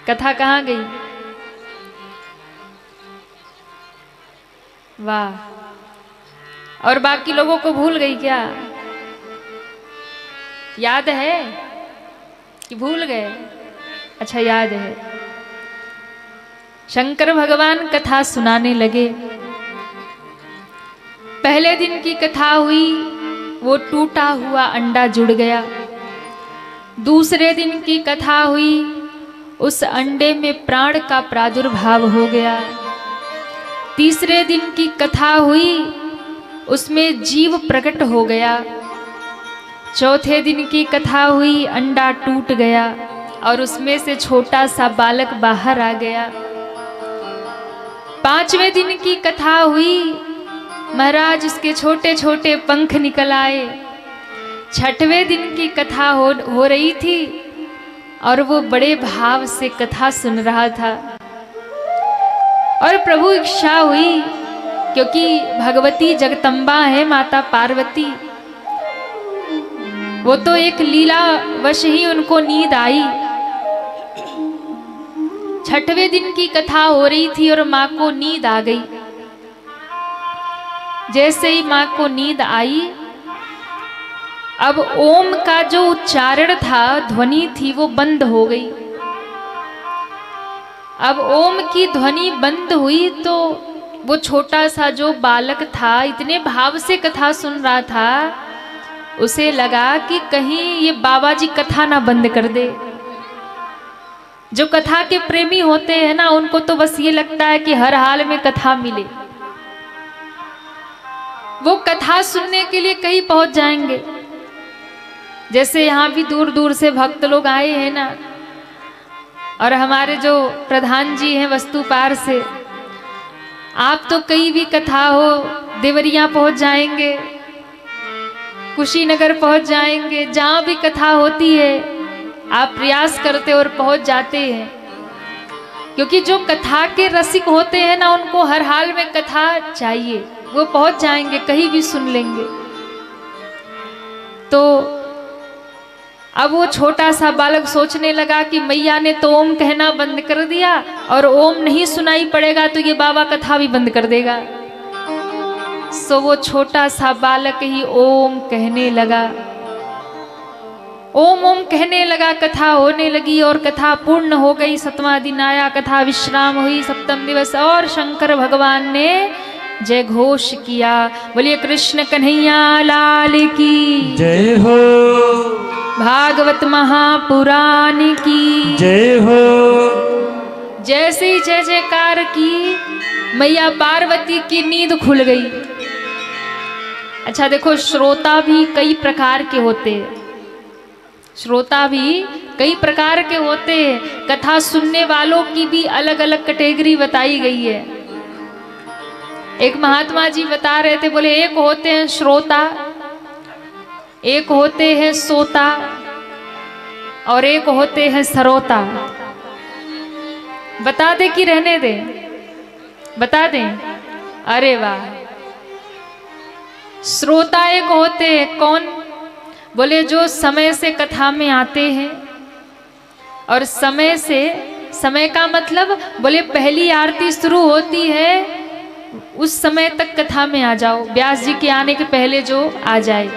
कथा कहाँ गई? वाह। और बाकी लोगों को भूल गई क्या? याद है कि भूल गए? अच्छा याद है। शंकर भगवान कथा सुनाने लगे। पहले दिन की कथा हुई, वो टूटा हुआ अंडा जुड़ गया। दूसरे दिन की कथा हुई, उस अंडे में प्राण का प्रादुर्भाव हो गया। तीसरे दिन की कथा हुई, उसमें जीव प्रकट हो गया। चौथे दिन की कथा हुई, अंडा टूट गया और उसमें से छोटा सा बालक बाहर आ गया। पांचवें दिन की कथा हुई, महाराज उसके छोटे छोटे पंख निकल आए। छठवें दिन की कथा हो रही थी और वो बड़े भाव से कथा सुन रहा था। और प्रभु इच्छा हुई, क्योंकि भगवती जगदम्बा है माता पार्वती, वो तो एक लीला वश ही उनको नींद आई। छठवें दिन की कथा हो रही थी और माँ को नींद आ गई। जैसे ही माँ को नींद आई, अब ओम का जो उच्चारण था, ध्वनि थी, वो बंद हो गई। अब ओम की ध्वनि बंद हुई तो वो छोटा सा जो बालक था, इतने भाव से कथा सुन रहा था, उसे लगा कि कहीं ये बाबा जी कथा ना बंद कर दे। जो कथा के प्रेमी होते हैं ना, उनको तो बस ये लगता है कि हर हाल में कथा मिले। वो कथा सुनने के लिए कहीं पहुंच जाएंगे। जैसे यहाँ भी दूर दूर से भक्त लोग आए हैं ना, और हमारे जो प्रधान जी हैं वस्तुपार से, आप तो कहीं भी कथा हो, देवरिया पहुंच जाएंगे, कुशीनगर पहुंच जाएंगे, जहां भी कथा होती है आप प्रयास करते और पहुंच जाते हैं। क्योंकि जो कथा के रसिक होते हैं ना, उनको हर हाल में कथा चाहिए, वो पहुंच जाएंगे, कहीं भी सुन लेंगे। तो अब वो छोटा सा बालक सोचने लगा कि मैया ने तो ओम कहना बंद कर दिया, और ओम नहीं सुनाई पड़ेगा तो ये बाबा कथा भी बंद कर देगा। सो वो छोटा सा बालक ही ओम कहने लगा। ओम ओम कहने लगा, कथा होने लगी और कथा पूर्ण हो गई। 7वां दिन आया, कथा विश्राम हुई। 7वें दिवस और शंकर भगवान ने जय घोष किया। बोलिए कृष्ण कन्हैया लाल की जय हो। भागवत महापुराण की जय हो। जैसे ही जय जयकार की, मैया पार्वती की नींद खुल गई। अच्छा देखो, श्रोता भी कई प्रकार के होते हैं। श्रोता भी कई प्रकार के होते हैं। कथा सुनने वालों की भी अलग अलग कैटेगरी बताई गई है। एक महात्मा जी बता रहे थे, बोले एक होते हैं श्रोता, एक होते हैं सोता, और एक होते हैं सरोता। बता दे कि रहने दे? बता दें? अरे वाह। श्रोता एक होते हैं, कौन? बोले जो समय से कथा में आते हैं, और समय से, समय का मतलब बोले पहली आरती शुरू होती है उस समय तक कथा में आ जाओ, व्यास जी के आने के पहले जो आ जाए।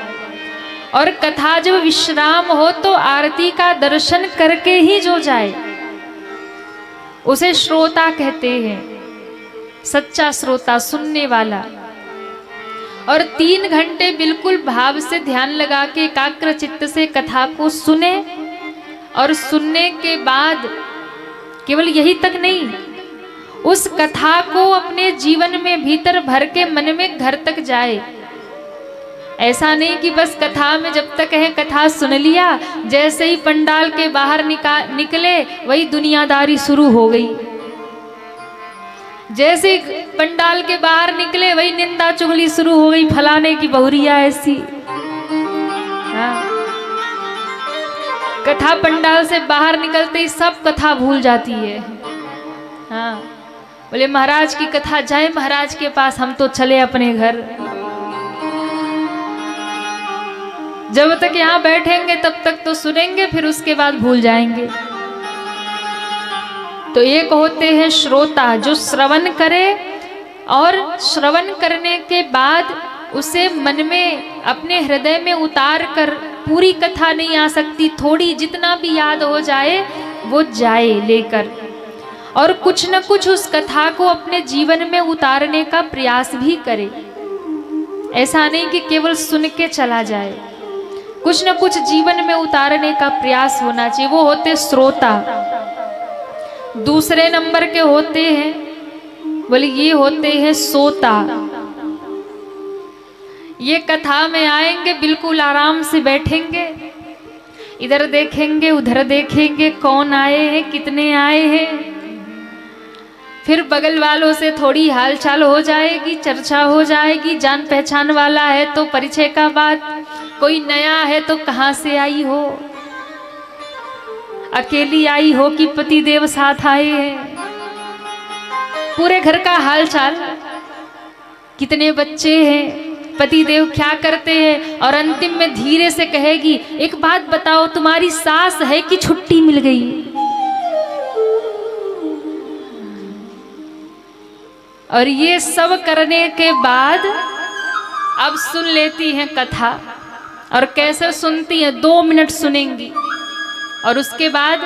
और कथा जब विश्राम हो तो आरती का दर्शन करके ही जो जाए, उसे श्रोता कहते हैं। सच्चा श्रोता, सुनने वाला। और 3 घंटे बिल्कुल भाव से ध्यान लगा के एकाग्र चित्त से कथा को सुने, और सुनने के बाद केवल यही तक नहीं, उस कथा को अपने जीवन में भीतर भर के मन में घर तक जाए। ऐसा नहीं कि बस कथा में जब तक है कथा सुन लिया, जैसे ही पंडाल के बाहर निकले वही दुनियादारी शुरू हो गई। जैसे पंडाल के बाहर निकले वही निंदा चुगली शुरू हो गई, फलाने की बहुरिया ऐसी। हाँ। कथा पंडाल से बाहर निकलते ही सब कथा भूल जाती है। हाँ, बोले महाराज की कथा, जाए महाराज के पास, हम तो चले अपने घर। जब तक यहाँ बैठेंगे तब तक तो सुनेंगे, फिर उसके बाद भूल जाएंगे। तो एक होते हैं श्रोता, जो श्रवण करे और श्रवण करने के बाद उसे मन में अपने हृदय में उतार कर, पूरी कथा नहीं आ सकती, थोड़ी जितना भी याद हो जाए वो जाए लेकर, और कुछ न कुछ उस कथा को अपने जीवन में उतारने का प्रयास भी करे। ऐसा नहीं कि केवल सुन के चला जाए, कुछ न कुछ जीवन में उतारने का प्रयास होना चाहिए। वो होते श्रोता। दूसरे नंबर के होते हैं, बोले ये होते हैं सोता। ये कथा में आएंगे, बिल्कुल आराम से बैठेंगे, इधर देखेंगे उधर देखेंगे, कौन आए हैं कितने आए हैं, फिर बगल वालों से थोड़ी हालचाल हो जाएगी, चर्चा हो जाएगी, जान पहचान वाला है तो परिचय का बात, कोई नया है तो कहाँ से आई हो, अकेली आई हो कि पति देव साथ आए हैं, पूरे घर का हालचाल, कितने बच्चे हैं, पति देव क्या करते हैं, और अंतिम में धीरे से कहेगी एक बात बताओ, तुम्हारी सास है कि छुट्टी मिल गई। और ये सब करने के बाद अब सुन लेती हैं कथा, और कैसे सुनती हैं, 2 मिनट सुनेंगी और उसके बाद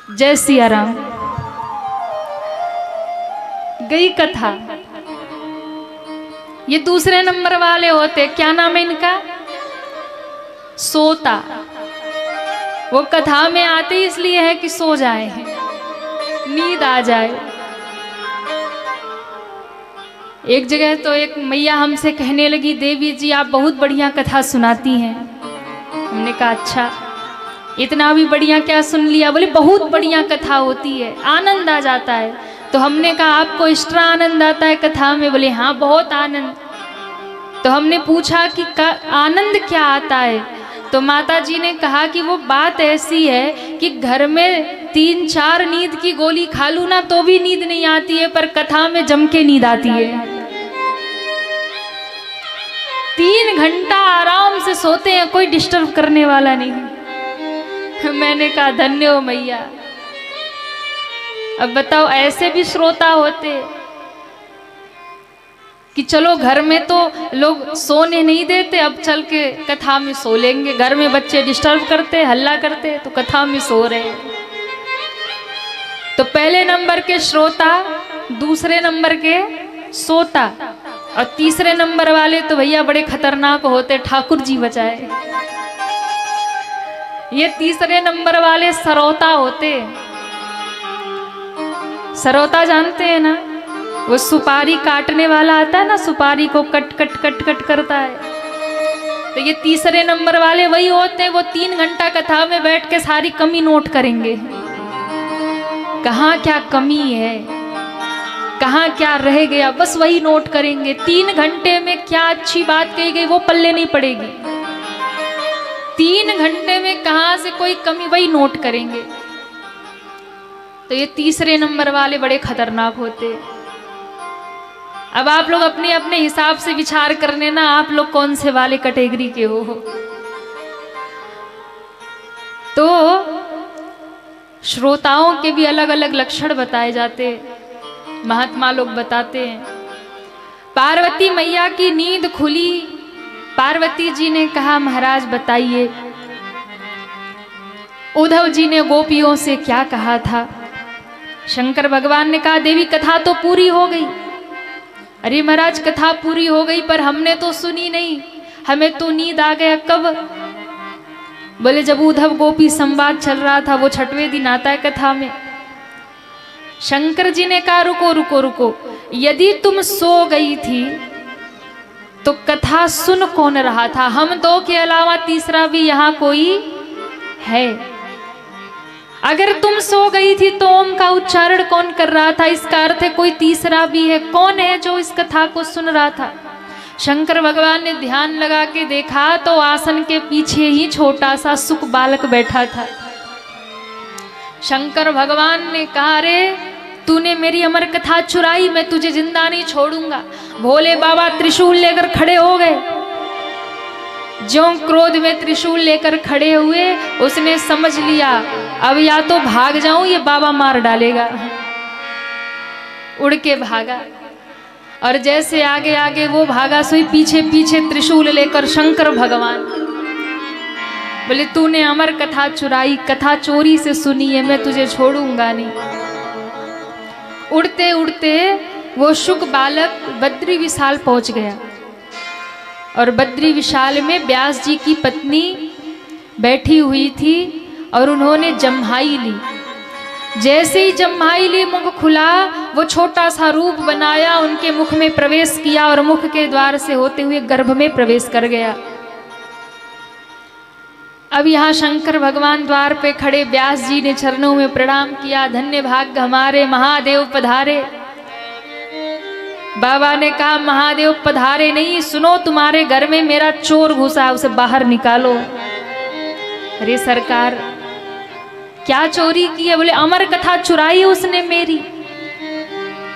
जय सिया राम, गई कथा। ये दूसरे नंबर वाले होते, क्या नाम है इनका, सोता। वो कथा में आते इसलिए है कि सो जाए हैं, नींद आ जाए। एक जगह तो एक मैया हमसे कहने लगी, देवी जी आप बहुत बढ़िया कथा सुनाती हैं। हमने कहा अच्छा, इतना भी बढ़िया क्या सुन लिया? बोले बहुत बढ़िया कथा होती है, आनंद आ जाता है। तो हमने कहा आपको एक्स्ट्रा आनंद आता है कथा में? बोले हाँ बहुत आनंद। तो हमने पूछा कि आनंद क्या आता है? तो माता जी ने कहा कि वो बात ऐसी है कि घर में 3-4 नींद की गोली खा लूँ ना तो भी नींद नहीं आती है, पर कथा में जम के नींद आती है। 3 घंटा आराम से सोते हैं, कोई डिस्टर्ब करने वाला नहीं। मैंने कहा धन्य हो मैया। अब बताओ, ऐसे भी श्रोता होते कि चलो घर में तो लोग सोने नहीं देते, अब चल के कथा में सो लेंगे, घर में बच्चे डिस्टर्ब करते हल्ला करते तो कथा में सो रहे। तो पहले नंबर के श्रोता, दूसरे नंबर के सोता, और तीसरे नंबर वाले तो भैया बड़े खतरनाक होते, ठाकुर जी बचाए। ये तीसरे नंबर वाले सरौता होते। सरौता जानते हैं ना, वो सुपारी काटने वाला आता है ना, सुपारी को कट कट कट कट करता है। तो ये तीसरे नंबर वाले वही होते हैं। वो 3 घंटा कथा में बैठ के सारी कमी नोट करेंगे, कहाँ क्या कमी है, कहाँ क्या रह गया, बस वही नोट करेंगे। 3 घंटे में क्या अच्छी बात कही गई वो पल्ले नहीं पड़ेगी। 3 घंटे में कहाँ से कोई कमी, वही नोट करेंगे। तो ये तीसरे नंबर वाले बड़े खतरनाक होते। अब आप लोग अपने अपने हिसाब से विचार कर लेना, आप लोग कौन से वाले कैटेगरी के हो। तो श्रोताओं के भी अलग अलग लक्षण बताए जाते, महात्मा लोग बताते हैं। पार्वती मैया की नींद खुली, पार्वती जी ने कहा महाराज बताइए, उद्धव जी ने गोपियों से क्या कहा था? शंकर भगवान ने कहा देवी कथा तो पूरी हो गई। अरे महाराज कथा पूरी हो गई पर हमने तो सुनी नहीं, हमें तो नींद आ गया। कब? बोले जब उद्धव गोपी संवाद चल रहा था, वो 6वें दिन आता है कथा में। शंकर जी ने कहा रुको रुको रुको, यदि तुम सो गई थी तो कथा सुन कौन रहा था? हम 2 के अलावा तीसरा भी यहाँ कोई है? अगर तुम सो गई थी तो ओम का उच्चारण कौन कर रहा था? इसका अर्थ है कोई तीसरा भी है। कौन है जो इस कथा को सुन रहा था? शंकर भगवान ने ध्यान लगा के देखा तो आसन के पीछे ही छोटा सा सुक बालक बैठा था। शंकर भगवान ने कहा अरे तूने मेरी अमर कथा चुराई, मैं तुझे जिंदा नहीं छोड़ूंगा। भोले बाबा त्रिशूल लेकर खड़े हो गए। ज्यों क्रोध में त्रिशूल लेकर खड़े हुए, उसने समझ लिया अब या तो भाग जाऊं ये बाबा मार डालेगा। उड़ के भागा, और जैसे आगे आगे वो भागा, सोई पीछे पीछे त्रिशूल लेकर शंकर भगवान। बोले तूने अमर कथा चुराई, कथा चोरी से सुनी है, मैं तुझे छोड़ूंगा नहीं। उड़ते उड़ते वो शुक बालक बद्री विशाल पहुंच गया, और बद्री विशाल में व्यास जी की पत्नी बैठी हुई थी, और उन्होंने जम्हाई ली। जैसे ही जम्हाई ली, मुख खुला, वो छोटा सा रूप बनाया, उनके मुख में प्रवेश किया, और मुख के द्वार से होते हुए गर्भ में प्रवेश कर गया। अब यहाँ शंकर भगवान द्वार पे खड़े, व्यास जी ने चरणों में प्रणाम किया, धन्य भाग्य हमारे महादेव पधारे। बाबा ने कहा महादेव पधारे नहीं, सुनो तुम्हारे घर में मेरा चोर घुसा है, उसे बाहर निकालो। अरे सरकार क्या चोरी की है? बोले अमर कथा चुराई उसने मेरी।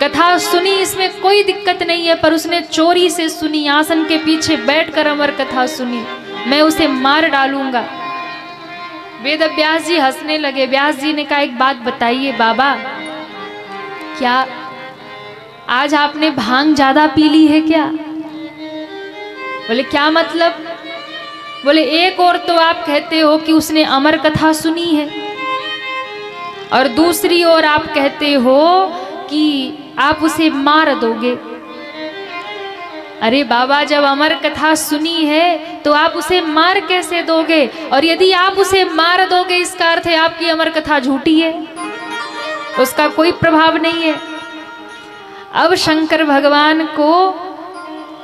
कथा सुनी, इसमें कोई दिक्कत नहीं है, पर उसने चोरी से सुनी, आसन के पीछे बैठकर अमर कथा सुनी, मैं उसे मार डालूंगा। वेद व्यास जी हंसने लगे। व्यास जी ने कहा एक बात बताइए बाबा, क्या आज आपने भांग ज्यादा पी ली है क्या? बोले क्या मतलब? बोले एक और तो आप कहते हो कि उसने अमर कथा सुनी है, और दूसरी ओर आप कहते हो कि आप उसे मार दोगे। अरे बाबा जब अमर कथा सुनी है तो आप उसे मार कैसे दोगे? और यदि आप उसे मार दोगे इसका अर्थ है आपकी अमर कथा झूठी है, उसका कोई प्रभाव नहीं है। अब शंकर भगवान को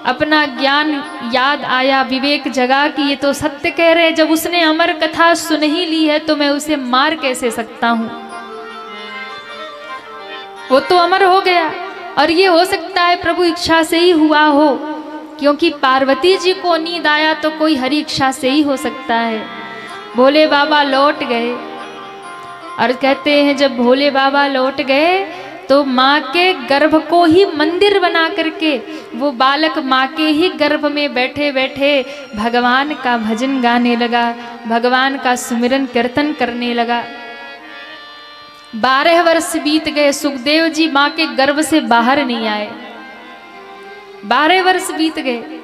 अपना ज्ञान याद आया, विवेक जगा कि ये तो सत्य कह रहे हैं, जब उसने अमर कथा सुन ही ली है तो मैं उसे मार कैसे सकता हूं? वो तो अमर हो गया, और ये हो सकता है प्रभु इच्छा से ही हुआ हो, क्योंकि पार्वती जी को नींद आया तो कोई हरि इच्छा से ही हो सकता है। भोले बाबा लौट गए, और कहते हैं जब भोले बाबा लौट गए तो माँ के गर्भ को ही मंदिर बना करके वो बालक माँ के ही गर्भ में बैठे बैठे भगवान का भजन गाने लगा, भगवान का सुमिरन कीर्तन करने लगा। 12 वर्ष बीत गए, सुखदेव जी माँ के गर्भ से बाहर नहीं आए। 12 वर्ष बीत गए,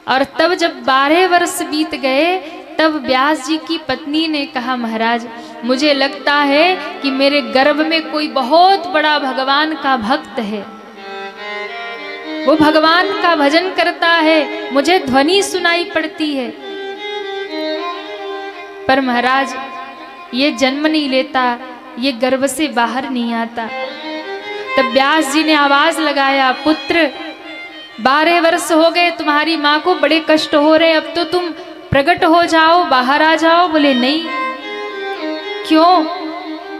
और तब जब 12 वर्ष बीत गए तब व्यास जी की पत्नी ने कहा महाराज मुझे लगता है कि मेरे गर्भ में कोई बहुत बड़ा भगवान का भक्त है, वो भगवान का भजन करता है, मुझे ध्वनि सुनाई पड़ती है। पर महाराज ये जन्म नहीं लेता, ये गर्भ से बाहर नहीं आता। तब व्यास जी ने आवाज लगाया, पुत्र 12 वर्ष हो गए, तुम्हारी माँ को बड़े कष्ट हो रहे, अब तो तुम प्रकट हो जाओ, बाहर आ जाओ। बोले नहीं। क्यों?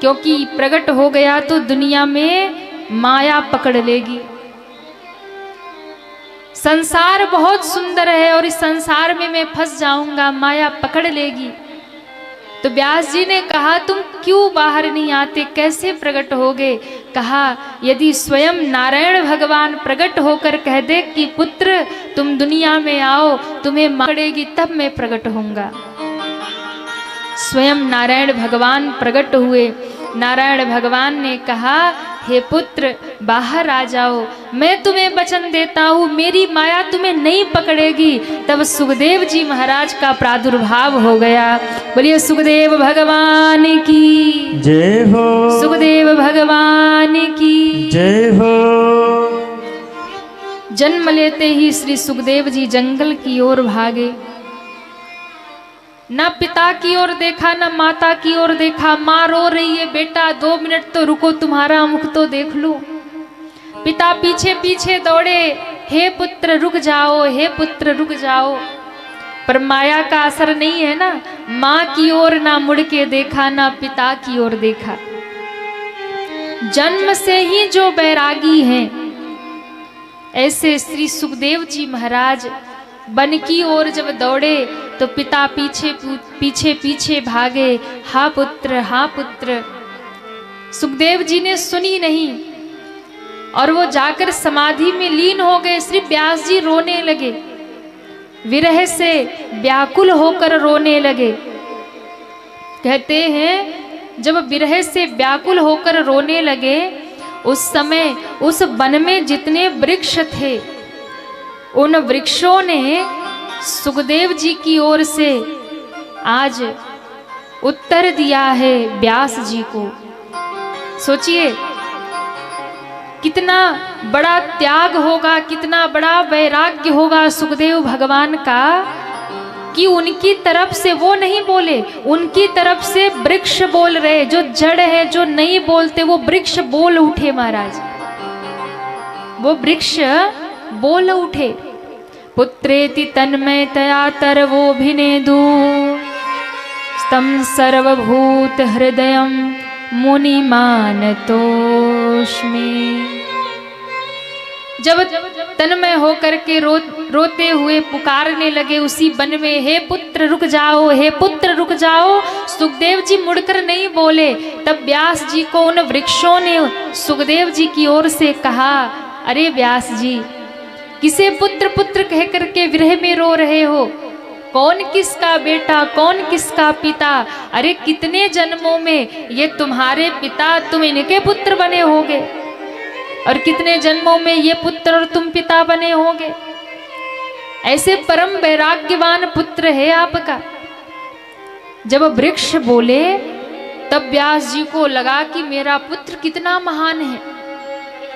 क्योंकि प्रकट हो गया तो दुनिया में माया पकड़ लेगी। संसार बहुत सुंदर है और इस संसार में मैं फंस जाऊंगा, माया पकड़ लेगी। तो व्यास जी ने कहा तुम क्यों बाहर नहीं आते, कैसे प्रकट होगे? कहा यदि स्वयं नारायण भगवान प्रकट होकर कह दे कि पुत्र तुम दुनिया में आओ, तुम्हें पकड़ेगी, तब मैं प्रकट होऊंगा। स्वयं नारायण भगवान प्रकट हुए। नारायण भगवान ने कहा हे पुत्र बाहर आ जाओ, मैं तुम्हें वचन देता हूँ मेरी माया तुम्हें नहीं पकड़ेगी। तब सुखदेव जी महाराज का प्रादुर्भाव हो गया। बोलिए सुखदेव भगवान की जय हो, सुखदेव भगवान की जय हो। जन्म लेते ही श्री सुखदेव जी जंगल की ओर भागे। ना पिता की ओर देखा, ना माता की ओर देखा। माँ रो रही है, बेटा 2 मिनट तो रुको, तुम्हारा मुख तो देख लूं। पिता पीछे पीछे दौड़े, हे पुत्र रुक जाओ, हे पुत्र रुक जाओ। पर माया का असर नहीं है ना, माँ की ओर ना मुड़ के देखा, ना पिता की ओर देखा। जन्म से ही जो बैरागी हैं, ऐसे श्री सुखदेव जी महाराज वन की ओर जब दौड़े तो पिता पीछे पीछे पीछे भागे, हा पुत्र हा पुत्र। सुखदेव जी ने सुनी नहीं और वो जाकर समाधि में लीन हो गए। श्री व्यास जी रोने लगे। विरह से व्याकुल होकर रोने लगे। कहते हैं जब विरह से व्याकुल होकर रोने लगे, उस समय उस वन में जितने वृक्ष थे, उन वृक्षों ने सुखदेव जी की ओर से आज उत्तर दिया है व्यास जी को। सोचिए कितना बड़ा त्याग होगा, कितना बड़ा वैराग्य होगा सुखदेव भगवान का, कि उनकी तरफ से वो नहीं बोले, उनकी तरफ से वृक्ष बोल रहे। जो जड़ है, जो नहीं बोलते, वो वृक्ष बोल उठे महाराज, वो वृक्ष बोल उठे। पुत्रेति तन्मयतया तरवोभिनेदु स्तम सर्वभूत हृदयं मुनिमानतोष्मि। जब तन्मय होकर के रोते हुए पुकारने लगे उसी वन में, हे पुत्र रुक जाओ, हे पुत्र रुक जाओ। सुखदेव जी मुड़कर नहीं बोले। तब व्यास जी को उन वृक्षों ने सुखदेव जी की ओर से कहा, अरे व्यास जी, किसे पुत्र पुत्र कह करके विरह में रो रहे हो? कौन किसका बेटा, कौन किसका पिता? अरे कितने जन्मों में ये तुम्हारे पिता, तुम इनके पुत्र बने होगे, और कितने जन्मों में ये पुत्र और तुम पिता बने होगे। ऐसे परम वैराग्यवान पुत्र है आपका। जब वृक्ष बोले तब व्यास जी को लगा कि मेरा पुत्र कितना महान है।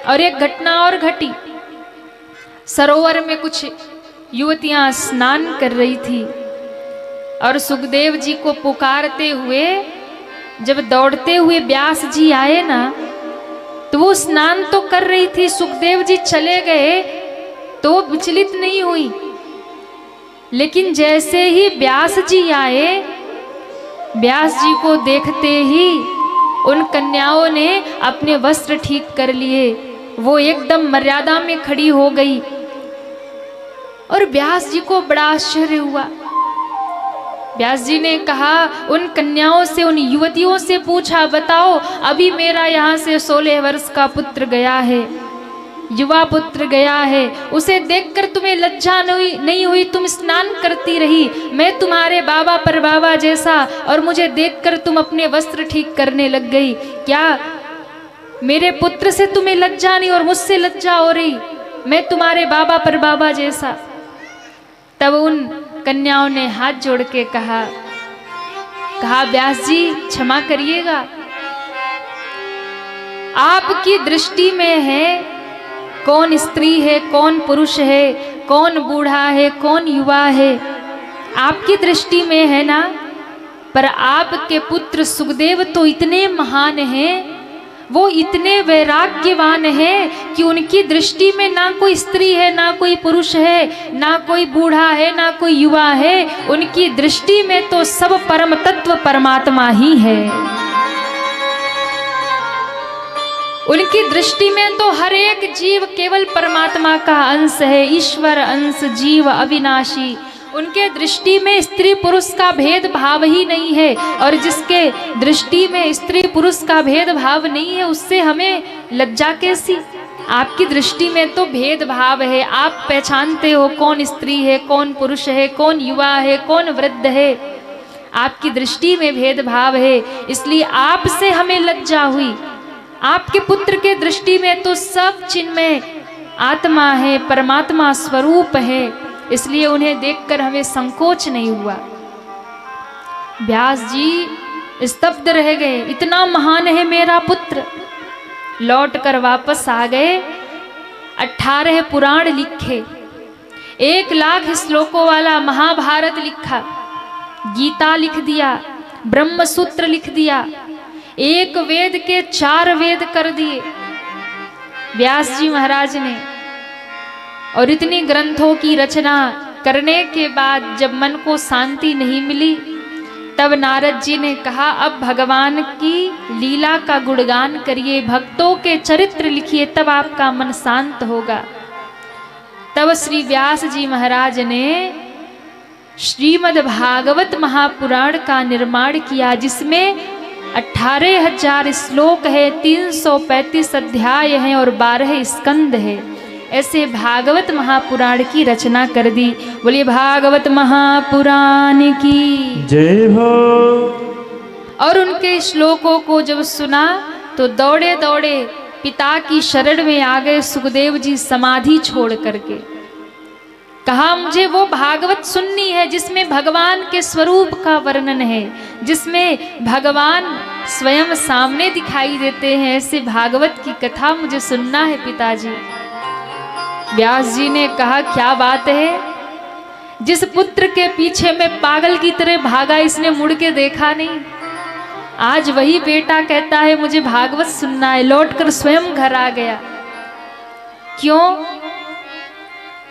और एक घटना और घटी। सरोवर में कुछ युवतियां स्नान कर रही थी, और सुखदेव जी को पुकारते हुए जब दौड़ते हुए व्यास जी आए ना, तो वो स्नान तो कर रही थी, सुखदेव जी चले गए तो वो विचलित नहीं हुई। लेकिन जैसे ही व्यास जी आए, व्यास जी को देखते ही उन कन्याओं ने अपने वस्त्र ठीक कर लिए। वो एकदम मर्यादा में खड़ी हो गई, और व्यास जी को बड़ा आश्चर्य हुआ। व्यास जी ने कहा, उन कन्याओं से, उन युवतियों से पूछा, बताओ अभी मेरा यहाँ से 16 वर्ष का पुत्र गया है, युवा पुत्र गया है, उसे देखकर तुम्हें लज्जा नहीं हुई? तुम स्नान करती रही, मैं तुम्हारे बाबा पर बाबा जैसा, और मुझे देखकर तुम अपने वस्त्र ठीक करने लग गई। क्या मेरे पुत्र से तुम्हें लज्जा नहीं और मुझसे लज्जा हो रही? मैं तुम्हारे बाबा पर बाबा जैसा। तब उन कन्याओं ने हाथ जोड़ के कहा व्यास जी क्षमा करिएगा, आपकी दृष्टि में है कौन स्त्री है, कौन पुरुष है, कौन बूढ़ा है, कौन युवा है, आपकी दृष्टि में है ना। पर आपके पुत्र सुखदेव तो इतने महान हैं, वो इतने वैराग्यवान हैं कि उनकी दृष्टि में ना कोई स्त्री है, ना कोई पुरुष है, ना कोई बूढ़ा है, ना कोई युवा है। उनकी दृष्टि में तो सब परम तत्व परमात्मा ही है। उनकी दृष्टि में तो हर एक जीव केवल परमात्मा का अंश है, ईश्वर अंश, जीव अविनाशी। उनके दृष्टि में स्त्री पुरुष का भेदभाव ही नहीं है, और जिसके दृष्टि में स्त्री पुरुष का भेदभाव नहीं है उससे हमें लज्जा कैसी? आपकी दृष्टि में तो भेदभाव है, आप पहचानते हो कौन स्त्री है, कौन पुरुष है, कौन युवा है, कौन वृद्ध है। आपकी दृष्टि में भेदभाव है, इसलिए आपसे हमें लज्जा हुई। आपके पुत्र के दृष्टि में तो सब चिन्मय आत्मा है, परमात्मा स्वरूप है, इसलिए उन्हें देखकर हमें संकोच नहीं हुआ। व्यास जी स्तब्ध रह गए, इतना महान है मेरा पुत्र। लौट कर वापस आ गए, 18 पुराण लिखे, 1 लाख श्लोकों वाला महाभारत लिखा, गीता लिख दिया, ब्रह्मसूत्र लिख दिया, 1 वेद के 4 वेद कर दिए व्यास जी महाराज ने। और इतनी ग्रंथों की रचना करने के बाद जब मन को शांति नहीं मिली, तब नारद जी ने कहा अब भगवान की लीला का गुणगान करिए, भक्तों के चरित्र लिखिए, तब आपका मन शांत होगा। तब श्री व्यास जी महाराज ने श्रीमद् भागवत महापुराण का निर्माण किया, जिसमें 18,000 श्लोक है, 335 अध्याय हैं और 12 स्कंद है। ऐसे भागवत महापुराण की रचना कर दी। बोलिए भागवत महापुराण की जय हो। और उनके श्लोकों को जब सुना तो दौड़े दौड़े पिता की शरण में आ गए सुखदेव जी समाधि छोड़ करके। कहा मुझे वो भागवत सुननी है जिसमें भगवान के स्वरूप का वर्णन है, जिसमें भगवान स्वयं सामने दिखाई देते हैं। ऐसे भागवत की कथा मुझे सुनना है पिताजी। व्यास जी ने कहा क्या बात है, जिस पुत्र के पीछे मैं पागल की तरह भागा इसने मुड़ के देखा नहीं। आज वही बेटा कहता है मुझे भागवत सुनना है, लौटकर स्वयं घर आ गया। क्यों?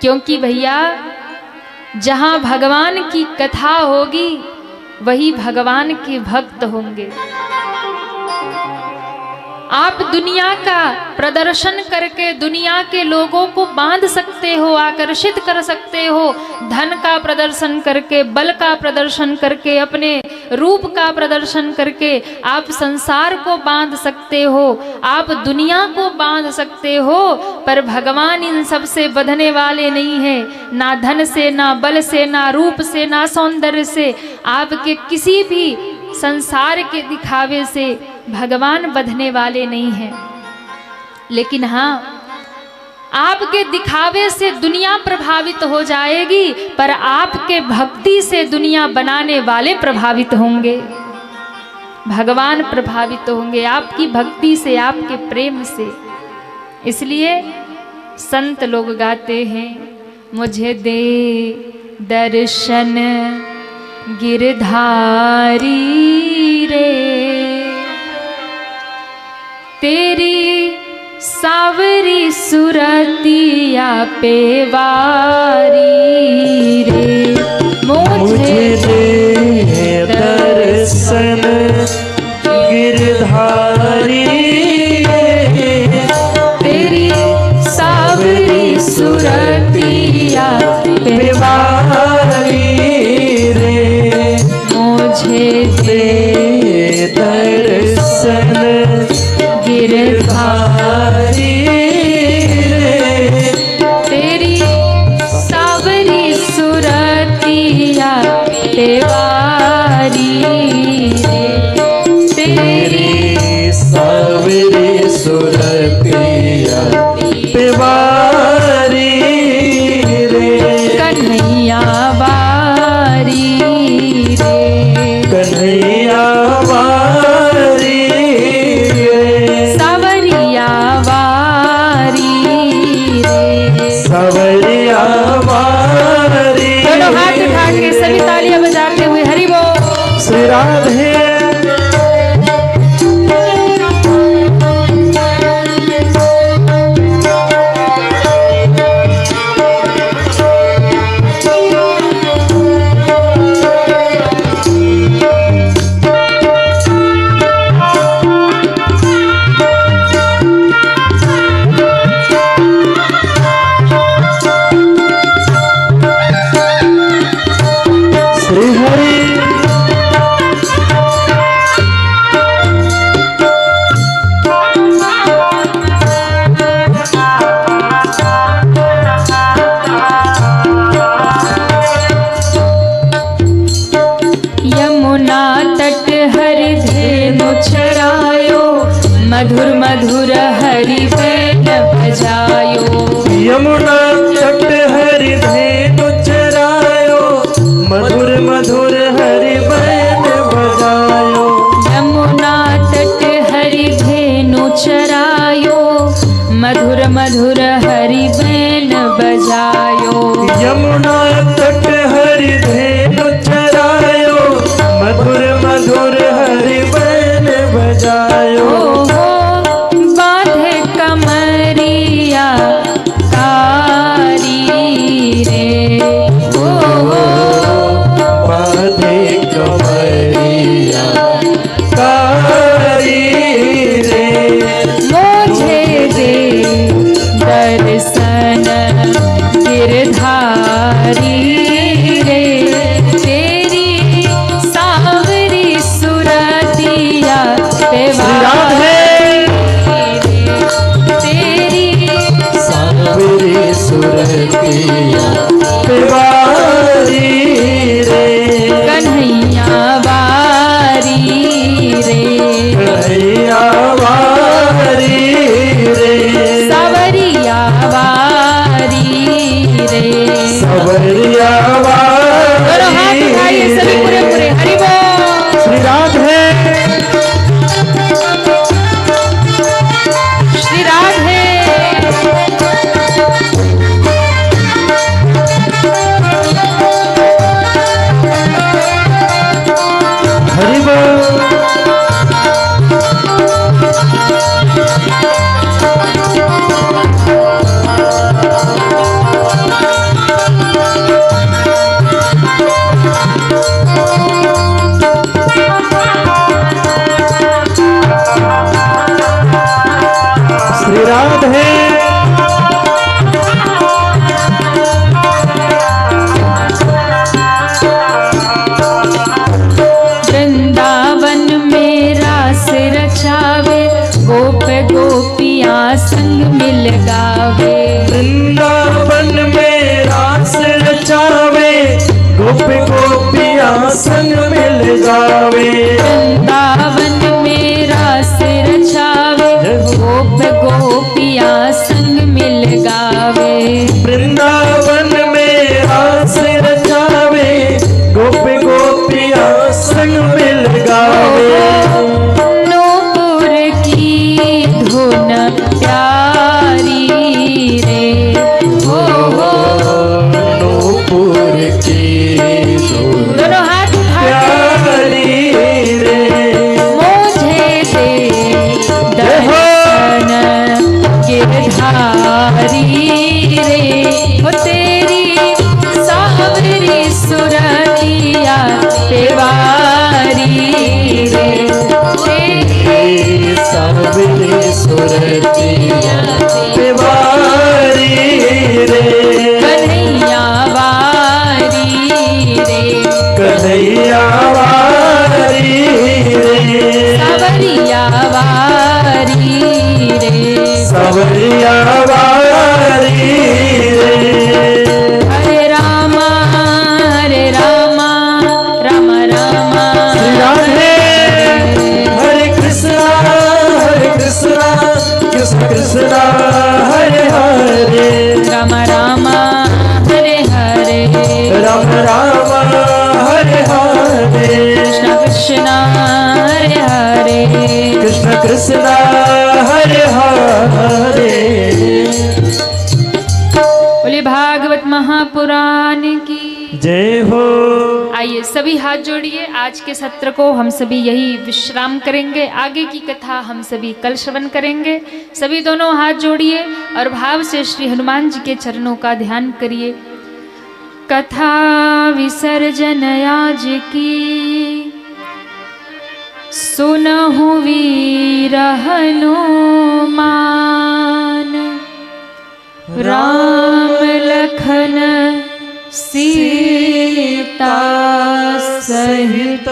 क्योंकि भैया जहां भगवान की कथा होगी वही भगवान के भक्त होंगे। आप दुनिया का प्रदर्शन करके दुनिया के लोगों को बांध सकते हो, आकर्षित कर सकते हो, धन का प्रदर्शन करके, बल का प्रदर्शन करके, अपने रूप का प्रदर्शन करके आप संसार को बांध सकते हो, आप दुनिया को बांध सकते हो, पर भगवान इन सब से बंधने वाले नहीं है। ना धन से, ना बल से, ना रूप से, ना सौंदर्य से, आपके किसी भी संसार के दिखावे से भगवान बंधने वाले नहीं हैं। लेकिन हाँ, आपके दिखावे से दुनिया प्रभावित हो जाएगी, पर आपके भक्ति से दुनिया बनाने वाले प्रभावित होंगे। भगवान प्रभावित होंगे आपकी भक्ति से, आपके प्रेम से। इसलिए संत लोग गाते हैं, मुझे दे दर्शन गिरधारी रे, तेरी सावरी सुरतिया पे वारी रे। मुझे दे दर्शन गिरधारी रे, तेरी सावरी सुरतिया पे वारी रे। मुझे दे दर्शन गिरधारी रे, तेरी सावरी सुरतिया पे वारी रे, तेरी सावरी सुरतिया पे वारी रे। कन्हैया वारी रे, कन्हैया वारी रे, सावरिया वारी रे, सावरिया वारी। दोनों हाथ उठा के सभी तालियां बजाते हुए हरि बोल। श्री राधे। मधुर मधुर हरि बैन बजायो। यमुना तट हरि धेनु चरायो, मधुर मधुर हरि बैन बजायो। यमुना तट हरि धेनु चरायो, मधुर मधुर हरि बैन बजायो। यमुना तट हरि धेनु चरायो, मधुर मधुर हरि बैन बजायो। बांधे कमरिया कारी रे, बांधे कमरिया कारी रे। मुझे दे दर्शन गिरधारी वृंदावन में रास रचावे, गोप गोपियाँ संग मिल गावे। वृंदावन में रास रचावे, गोप गोपियाँ संग मिल गावे। वृंदावन में रास रचावे, गोप गोपियाँ संग मिल गावे। वृंदावन में रास रचावे, गोप गोपियाँ संग मिल गावे। नूपुर की धुन प्यारी रे, हो नूपुर की धुन दोनों हाथ उठा प्यारी रे। मुझे दे दर्शन गिरधारी रे, हो तेरी सावरी सुरतिया तेवारी रे, तेरी सावरी सुरतिया तेवारी रे। कन्हैया वारी रे, कन्हैया वारी रे। सावरिया वारी रे, सावरिया वारी रे। हरे रामा रामा रामा श्री राधे हरे कृष्णा कृष्ण कृष्णा हरे हरे। राम रामा हरे हरे, राम राम हरे हरे। कृष्ण कृष्ण हरे हरे, कृष्ण कृष्ण हरे हरे। बोले भागवत महापुराण की जय हो। आइए सभी हाथ जोड़िए। आज के सत्र को हम सभी यही विश्राम करेंगे, आगे की कथा हम सभी कल श्रवण करेंगे। सभी दोनों हाथ जोड़िए और भाव से श्री हनुमान जी के चरणों का ध्यान करिए। कथा विसर्जन आज की, सुनहु वीर हनुमान, राम लखन सीता सहित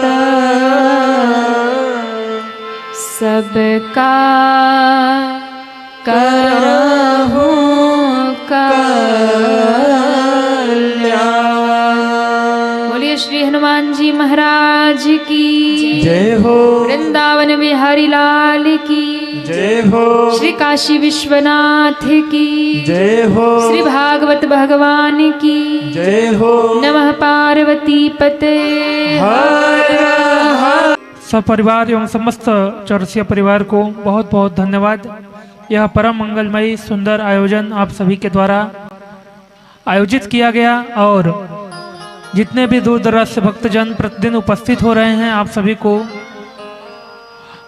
सबका करहु कल्याण। बोलिए श्री हनुमान जी महाराज की जय हो। वृंदावन बिहारी लाल की जय हो। श्री काशी विश्वनाथ की जय हो। श्री भागवत भगवान की जय हो। नमः पार्वती पते। सपरिवार एवं समस्त चौरसिया परिवार को बहुत बहुत धन्यवाद। यह परम मंगलमयी सुंदर आयोजन आप सभी के द्वारा आयोजित किया गया और जितने भी दूर दराज से भक्तजन प्रतिदिन उपस्थित हो रहे हैं, आप सभी को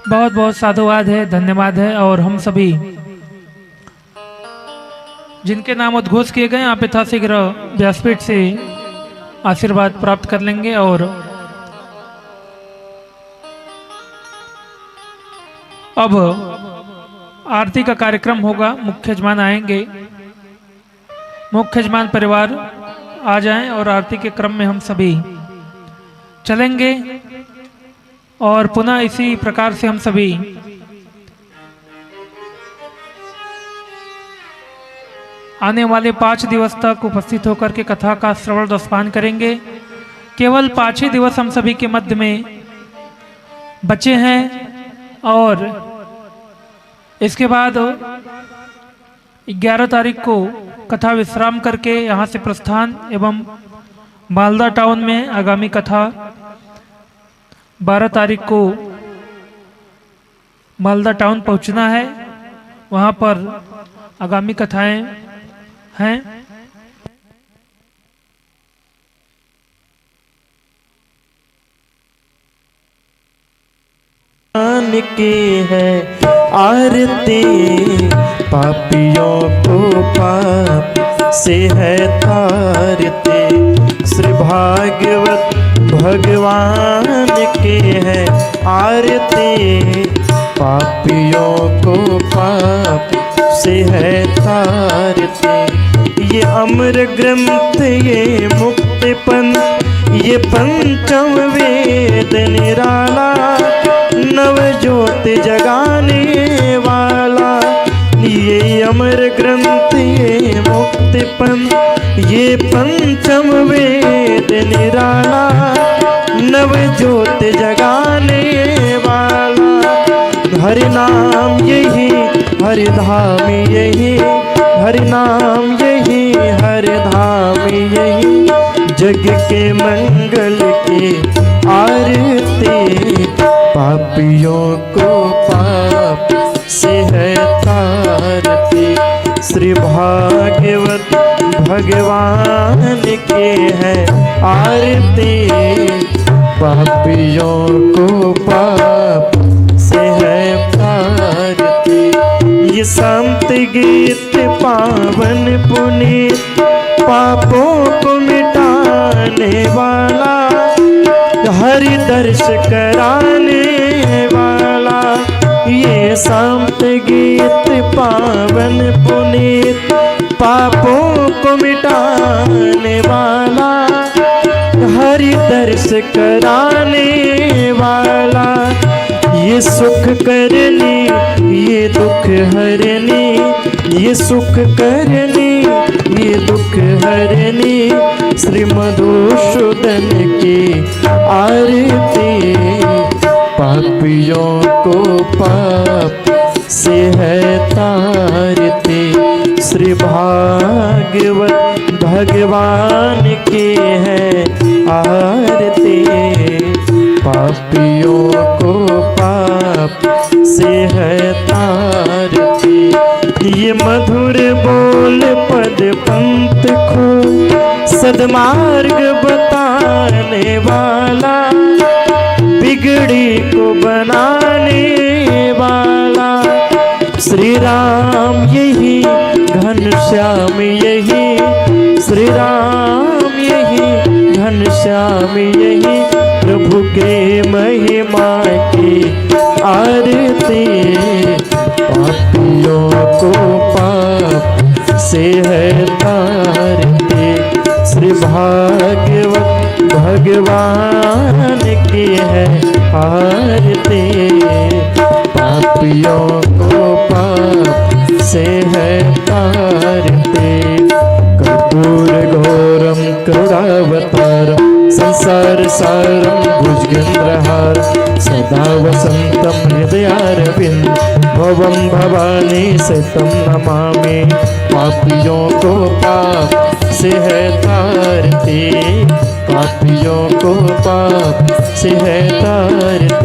बहुत बहुत साधुवाद है, धन्यवाद है। और हम सभी जिनके नाम उद्घोष किए गए आप यथाशीघ्र व्यासपीठ से आशीर्वाद प्राप्त कर लेंगे। और अब आरती का कार्यक्रम होगा, मुख्य यजमान आएंगे। मुख्य यजमान परिवार आ जाएं और आरती के क्रम में हम सभी चलेंगे। और पुनः इसी प्रकार से हम सभी आने वाले 5 दिवस तक उपस्थित होकर के कथा का श्रवण रसपान करेंगे। केवल 5 ही दिवस हम सभी के मध्य में बचे हैं और इसके बाद 11 तारीख को कथा विश्राम करके यहाँ से प्रस्थान एवं मालदा टाउन में आगामी कथा 12 तारीख को मालदा टाउन पहुँचना है। वहाँ पर आगामी कथाएं हैं। की है आरती, पापियों को पाप से है तारते। श्री भागवत भगवान की है आरती, पापियों को पाप से है तारते। ये अमर ग्रंथ ये मुक्ति पंथ ये पंचम वेद निराला, नव ज्योत जगाने वाला। ये अमर ग्रंथ ये मुक्ति पंथ, ये पंचम वेद निराला, नव ज्योत जगाने वाला। हरि नाम यही हरि धाम यही, हरि नाम यही हरि धाम यही। जग के मंगल की आरती, पापियों को पाप से है तारती। श्री भागवत भगवान के है आरती, पापियों को पाप से है तारती। ये संत गीत पावन पुनीत, पापों को मिटाने वाला, हरि दर्श कराने वाला। ये संत गीत पावन पुनीत, पापों को मिटाने वाला, हरि दर्श कराने वाला। ये सुख करनी ये दुख हरनी, ये सुख करनी ये दुख हरनी। श्री मधुसूदन की आरती, पापियों को पाप से है तारती। श्री भागवत भगवान की है आरती, पापियों को पाप से है तारती। ये मधुर बोल पद पंत को, सदमार्ग बताने वाला, बिगड़ी को बनाने वाला। श्री राम यही घनश्याम यही, श्री राम यही घनश्याम यही। प्रभु के महिमा की आरती, पापियों को पाप से है तारती। श्री भागवत भगवान की है आरती, पापियों को पाप से है तारती। कर्पूर घोरम करुणावतारम, संसार सारम भुजगेन्द्रहार, सदा वसंतम हृदयारविंद, भवम भवानी सतम नमामि। पापियों को पाप से है तारती, पापियों को पाप से है तारती।